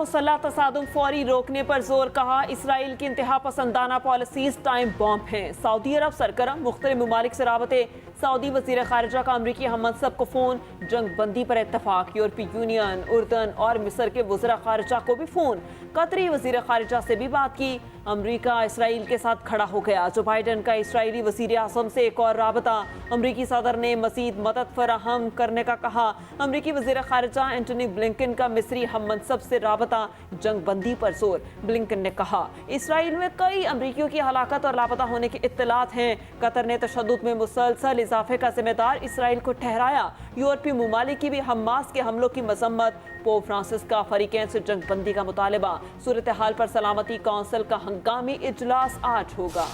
मुसल्लह तसादुम फौरी रोकने पर जोर, कहा इसराइल की इंतहा पसंदाना पॉलिसीज टाइम बॉम्ब हैं। सऊदी अरब सरगर्म, मुख्तलिफ ममालिक से राबते, सऊदी वजीर खारिजा का अमरीकी हम मनसब को फ़ोन, जंग बंदी पर इत्तफाक, यूरोपीय यूनियन, उर्दन और मिस्र के वज़ीर खारिजा को भी फ़ोन, कतरी वजीर खारिजा से भी बात की। अमरीका इसराइल के साथ खड़ा हो गया। जो बाइडन का इसराइली वज़ीर आज़म से एक और राबता, अमरीकी सदर ने मज़ीद मदद फराहम करने का कहा। अमरीकी वज़ीर खारिजा एंटनी ब्लिंकन का मिस्री हम मनसब से राबता, जंग बंदी पर जोर। ब्लिंकन ने कहा इसराइल में कई अमरीकियों की हलाकत और लापता होने की इत्तलात हैं। कतर ने तशद्दुद में मुसलसल इजाफे का जिम्मेदार इसराइल को ठहराया। यूरोपीय ममालिक की भी हमास के हमलों की मजम्मत। पोप फ्रांसिस का फरीकैन से जंग बंदी का मुतालबा। सूरत हाल पर सलामती कौंसिल का हंगामी इजलास आज होगा।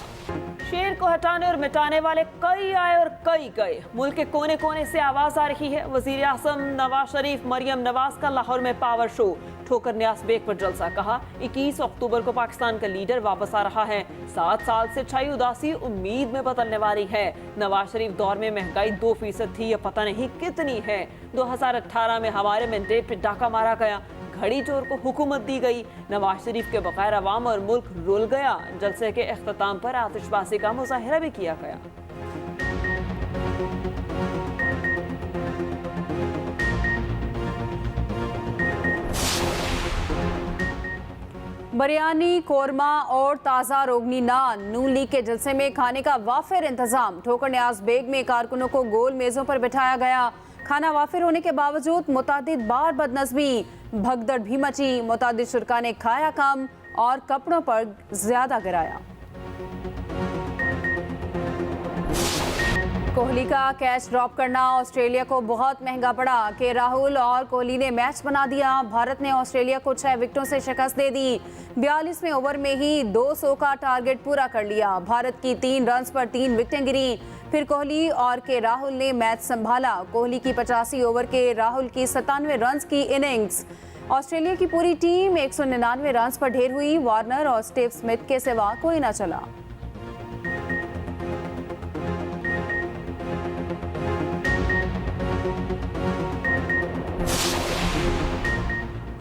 शेर को हटाने और मिटाने वाले कई आए और कई गए। मुल्क के कोने कोने से आवाज आ रही है। वजीर आज़म नवाज शरीफ, मरियम नवाज का लाहौर में पावर शो, ठोकर न्यास बेग पर जलसा। कहा 21 अक्टूबर को पाकिस्तान का लीडर वापस आ रहा है। 7 साल से छाई उदासी उम्मीद में बदलने वाली है। नवाज शरीफ दौर में महंगाई 2% थी, ये पता नहीं कितनी है। 2018 में हमारे मैंडेट पे डाका मारा गया, घड़ी चोर को हुकूमत दी गई। नवाज शरीफ के बगैर अवाम और मुल्क रुल गया। जलसे के अख्ताम पर आतिशबाजी का मुजाहिरा भी किया गया। बिरयानी, कोरमा और ताज़ा रोगनी नान नून लीग के जलसे में खाने का वाफिर इंतजाम। ठोकर न्याज बेग में कारकुनों को गोल मेज़ों पर बिठाया गया। खाना वाफिर होने के बावजूद मुतादिद बार बदनज़मी, भगदड़ भी मची। मुतादिद शुरका ने खाया कम और कपड़ों पर ज्यादा गिराया। कोहली का कैच ड्रॉप करना ऑस्ट्रेलिया को बहुत महंगा पड़ा। के राहुल और कोहली ने मैच बना दिया। भारत ने ऑस्ट्रेलिया को 6 विकेटों से शिकस्त दे दी। 42वें ओवर में ही 200 का टारगेट पूरा कर लिया। भारत की 3 रन्स पर 3 विकेटें गिरी। फिर कोहली और के राहुल ने मैच संभाला। कोहली की 85 ओवर के राहुल की 97 रन्स की इनिंग्स। ऑस्ट्रेलिया की पूरी टीम 199 रन्स पर ढेर हुई। वार्नर और स्टीव स्मिथ के सिवा कोई न चला।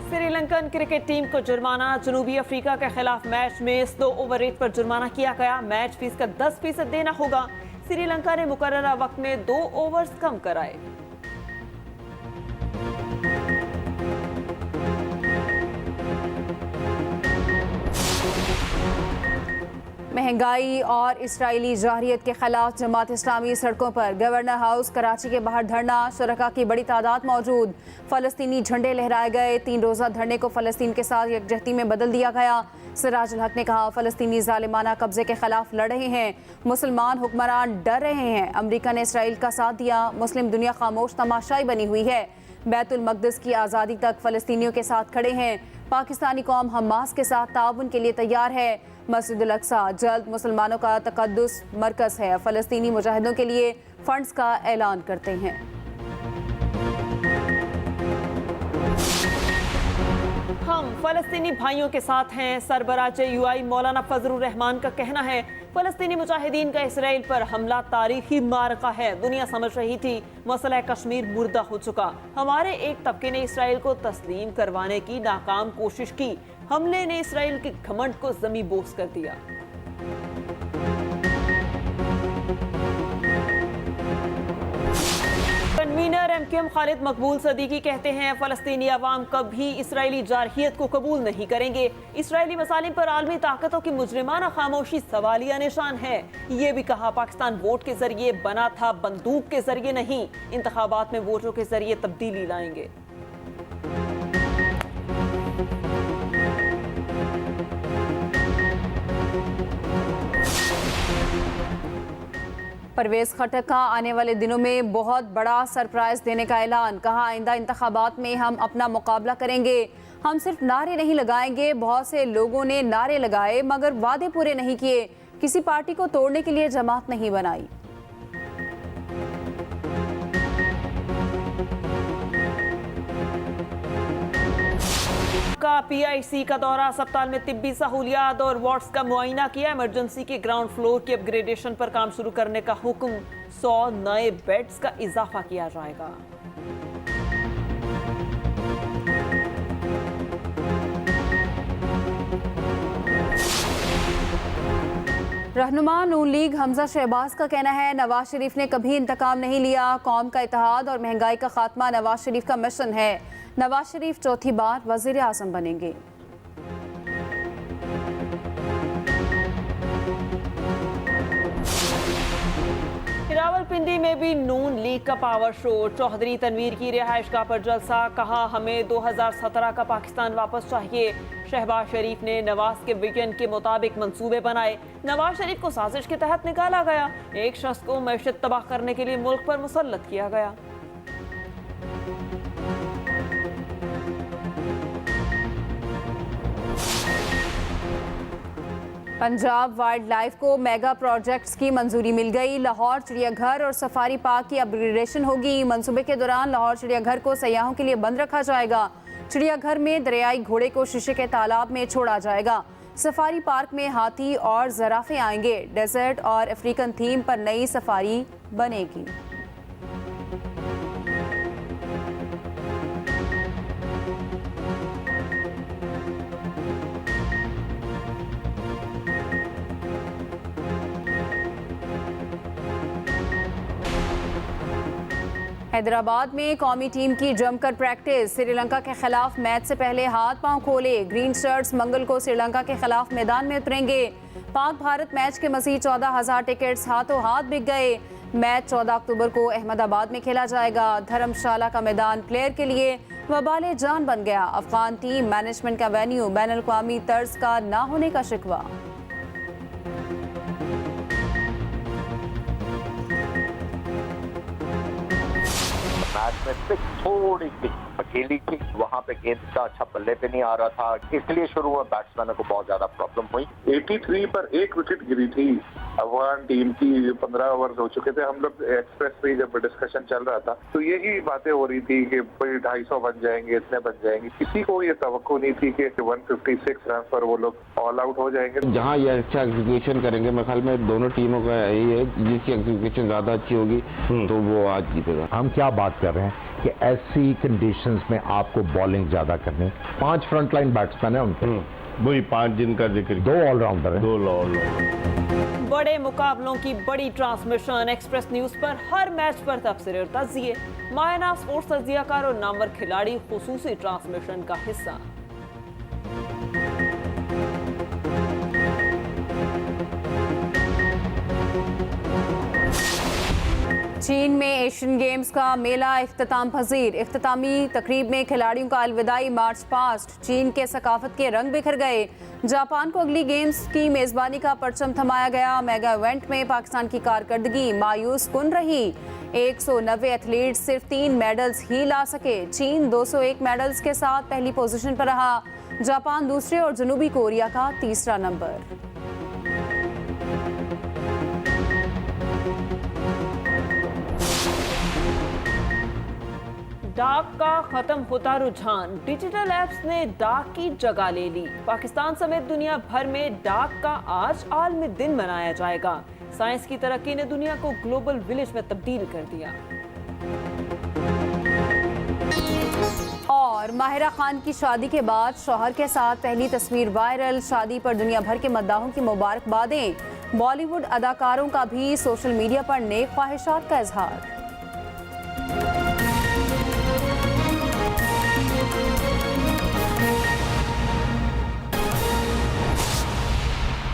श्रीलंकन क्रिकेट टीम को जुर्माना। जनूबी अफ्रीका के खिलाफ मैच में स्लो ओवर रेट पर जुर्माना किया गया। मैच फीस का 10% देना होगा। श्रीलंका ने मुकर्ररा वक्त में 2 ओवर्स कम कराए। महंगाई और इसराइली जाहिरियत के खिलाफ जमात इस्लामी सड़कों पर। गवर्नर हाउस कराची के बाहर धरना, शुरका की बड़ी तादाद मौजूद। फलस्तीनी झंडे लहराए गए। 3 रोज़ा धरने को फलस्तीन के साथ यकजहती में बदल दिया गया। सिराजुल हक ने कहा फलस्तीनी जालिमाना कब्जे के खिलाफ लड़ रहे हैं। मुसलमान हुक्मरान डर रहे हैं। अमरीका ने इसराइल का साथ दिया। मुस्लिम दुनिया खामोश तमाशाई बनी हुई है। बैतुल मक़दिस की आज़ादी तक फलस्तीनियों के साथ खड़े हैं। पाकिस्तानी कौम हमास के साथ ताउन के लिए तैयार है। मस्जिद अल अक्सा जल्द मुसलमानों का तक़द्दुस मरकज़ है। फ़लस्तीनी मुजाहिदों के लिए फंड्स का ऐलान करते हैं। हम फ़लस्तीनी भाइयों के साथ हैं। सरबराह यूआई मौलाना फजलुर रहमान का कहना है फ़लस्तीनी मुजाहिदीन का इसराइल पर हमला तारीखी मारका है। दुनिया समझ रही थी मसला कश्मीर मुर्दा हो चुका। हमारे एक तबके ने इसराइल को तस्लीम करवाने की नाकाम कोशिश की। हमले ने इसराइल के घमंड को ज़मीं बोस कर दिया। कन्वीनर एमकेएम खालिद मकबूल सदीकी कहते हैं फ़लस्तीनी अवाम कभी इसराइली जारहियत को कबूल नहीं करेंगे। इसराइली मसालिम पर आलमी ताकतों की मुजरिमाना खामोशी सवालिया निशान है। ये भी कहा पाकिस्तान वोट के जरिए बना था, बंदूक के जरिए नहीं। इंतखाबात में वोटों के जरिए तब्दीली लाएंगे। परवेज खट्टक का आने वाले दिनों में बहुत बड़ा सरप्राइज देने का ऐलान। कहा आइंदा इंतखाबात में हम अपना मुकाबला करेंगे। हम सिर्फ नारे नहीं लगाएंगे। बहुत से लोगों ने नारे लगाए मगर वादे पूरे नहीं किए। किसी पार्टी को तोड़ने के लिए जमात नहीं बनाई। का पीआईसी का दौरा, अस्पताल में तिब्बी सहूलियात और वार्ड्स का मुआयना किया। इमरजेंसी के ग्राउंड फ्लोर की अपग्रेडेशन पर काम शुरू करने का हुक्म। 100 नए बेड्स का इजाफा किया जाएगा। रहनुमा नून लीग हमजा शहबाज का कहना है, नवाज शरीफ ने कभी इंतकाम नहीं लिया। कौम का इत्तेहाद और महंगाई का खात्मा नवाज शरीफ का मिशन है। नवाज शरीफ चौथी बार वजीर आज़म बनेंगे। रावलपिंडी में भी नून लीग का पावर शो। चौधरी तनवीर की रिहाइशगाह पर जलसा। कहा, हमें 2017 का पाकिस्तान वापस चाहिए। शहबाज शरीफ ने नवाज के विजन के मुताबिक मंसूबे बनाए। नवाज शरीफ को साजिश के तहत निकाला गया। एक शख्स को मैशत तबाह करने के लिए मुल्क पर मुसल्लत किया गया। पंजाब वाइल्ड लाइफ को मेगा प्रोजेक्ट्स की मंजूरी मिल गई। लाहौर चिड़ियाघर और सफारी पार्क की अपग्रेडेशन होगी। मंसूबे के दौरान लाहौर चिड़ियाघर को सयाहों के लिए बंद रखा जाएगा। चिड़ियाघर में दरियाई घोड़े को शीशे के तालाब में छोड़ा जाएगा। सफारी पार्क में हाथी और जराफे आएंगे। डेजर्ट और अफ्रीकन थीम पर नई सफारी बनेगी। हैदराबाद में कौमी टीम की जमकर प्रैक्टिस। श्रीलंका के खिलाफ मैच से पहले हाथ पांव खोले। ग्रीन शर्ट्स मंगल को श्रीलंका के खिलाफ मैदान में उतरेंगे। पाक भारत मैच के मजीद 14,000 टिकट्स हाथों हाथ बिक गए। मैच 14 अक्टूबर को अहमदाबाद में खेला जाएगा। धर्मशाला का मैदान प्लेयर के लिए वबाले जान बन गया। अफगान टीम मैनेजमेंट का वेन्यू बैनुल-अक़वामी तर्ज का ना होने का शिकवा। मैच में पिच थोड़ी सी अकेली थी, वहाँ पे गेंद का अच्छा पल्ले पे नहीं आ रहा था, इसलिए शुरू में बैट्समैनों को बहुत ज्यादा प्रॉब्लम हुई। 83 पर एक विकेट गिरी थी अफगान टीम की। 15 ओवर हो चुके थे। हम लोग एक्सप्रेस पे जब डिस्कशन चल रहा था तो यही बातें हो रही थी कि 250 बन जाएंगे, इतने बन जाएंगे। किसी को ये तवक्को नहीं थी कि 156 रन पर वो लोग ऑल आउट हो जाएंगे। जहाँ ये अच्छा एग्जीक्यूशन करेंगे, मैं ख्याल में दोनों टीमों का यही है, जिसकी एग्जीक्यूशन ज्यादा अच्छी होगी तो वो आज जीतेगा। हम क्या बात कर रहे हैं कि ऐसी कंडीशंस में आपको बॉलिंग ज्यादा करनी। 5 फ्रंटलाइन बैट्समैन है उनके, वही 5 जिनका जिक्र, 2 ऑलराउंडर है। 2 ऑलराउंडर। बड़े मुकाबलों की बड़ी ट्रांसमिशन। एक्सप्रेस न्यूज पर हर मैच पर तबसरे और तजिए। मायना स्पोर्ट्स तजियाकार और नामवर खिलाड़ी खुसूसी ट्रांसमिशन का हिस्सा। चीन में एशियन गेम्स का मेला इख्तिताम पजीर। इख्तितामी तकरीब में खिलाड़ियों का अलविदाई मार्च पास्ट। चीन के सकाफत के रंग बिखर गए। जापान को अगली गेम्स की मेजबानी का परचम थमाया गया। मेगा इवेंट में पाकिस्तान की कारकर्दगी मायूस कुन रही। 190 एथलीट्स सिर्फ 3 मेडल्स ही ला सके। चीन 201 मेडल्स के साथ पहली पोजीशन पर रहा। जापान दूसरे और जनूबी कोरिया का तीसरा नंबर। डाक का खत्म होता रुझान। डिजिटल एप्स ने डाक की जगह ले ली। पाकिस्तान समेत दुनिया भर में डाक का आज आलमी दिन मनाया जाएगा। साइंस की तरक्की ने दुनिया को ग्लोबल विलेज में तब्दील कर दिया। और माहिरा खान की शादी के बाद शौहर के साथ पहली तस्वीर वायरल। शादी पर दुनिया भर के मद्दाहों की मुबारकबादें। बॉलीवुड अदाकारों का भी सोशल मीडिया पर नेक ख्वाहिशात का इजहार।